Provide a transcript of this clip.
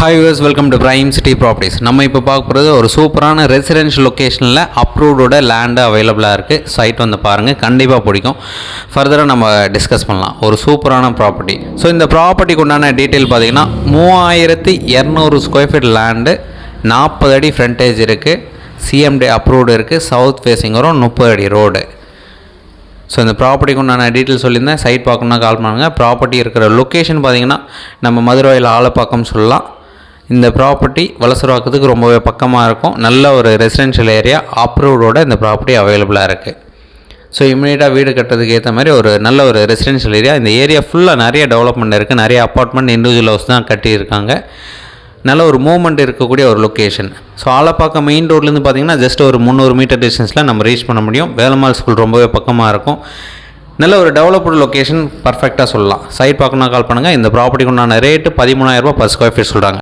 Hi viewers, welcome to Prime City Properties. நம்ம இப்போ பார்க்க போகிறது ஒரு சூப்பரான ரெசிடென்ஷியல் லொக்கேஷனில் அப்ரூவ்டோட லேண்டு அவைலபிளாக இருக்குது. சைட் வந்து பாருங்கள், கண்டிப்பாக பிடிக்கும். ஃபர்தராக நம்ம டிஸ்கஸ் பண்ணலாம். ஒரு சூப்பரான ப்ராப்பர்ட்டி. ஸோ இந்த ப்ராப்பர்ட்டிக்கு உண்டான டீட்டெயில் பார்த்தீங்கன்னா 3200 ஸ்கொயர் ஃபீட் லேண்டு, 40 அடி ஃப்ரண்டேஜ் இருக்குது, CMD அப்ரூவ்டு இருக்குது, சவுத் ஃபேஸிங் வரும், 30 அடி ரோடு. ஸோ இந்த ப்ராப்பர்ட்டிக்கு உண்டான டீட்டெயில் சொல்லியிருந்தேன். சைட் பார்க்கணுன்னா கால் பண்ணுங்கள். ப்ராப்பர்ட்டி இருக்கிற லொக்கேஷன் பார்த்தீங்கன்னா நம்ம மதுரையில் ஆலப்பாக்கம் சொல்லலாம். இந்த ப்ராப்பர்ட்டி வலசரவாக்கத்துக்கு ரொம்பவே பக்கமாக இருக்கும். நல்ல ஒரு ரெசிடென்ஷியல் ஏரியா, அப்ரூவ்டோட இந்த ப்ராப்பர்ட்டி அவைலபிளாக இருக்குது. ஸோ இமீடியட்டாக வீடு கட்டுறதுக்கு ஏற்ற மாதிரி ஒரு நல்ல ஒரு ரெசிடென்ஷியல் ஏரியா. இந்த ஏரியா ஃபுல்லாக நிறைய டெவலப்மெண்ட் இருக்குது. நிறைய அப்பார்ட்மெண்ட், இண்டிவிஜுவல் ஹவுஸ் தான் கட்டியிருக்காங்க. நல்ல ஒரு மூவ்மெண்ட் இருக்கக்கூடிய ஒரு லொக்கேஷன். ஸோ ஆலப்பாக்கம் மெயின் ரோட்லேருந்து பார்த்தீங்கன்னா ஜஸ்ட் ஒரு 300 மீட்டர் டிஸ்டன்ஸில் நம்ம ரீச் பண்ண முடியும். வேலம்மாள் ஸ்கூல் ரொம்பவே பக்கமாக இருக்கும். நல்ல ஒரு டெவலப்டு லொக்கேஷன், பர்ஃபெக்டாக சொல்லலாம். சைட் பார்க்கணுன்னா கால் பண்ணுங்கள். இந்த ப்ராப்பர்ட்டிக்கு உண்டான ரேட்டு 13,000 ரூபா பர் ஸ்கொயர் ஃபீட் சொல்கிறாங்க.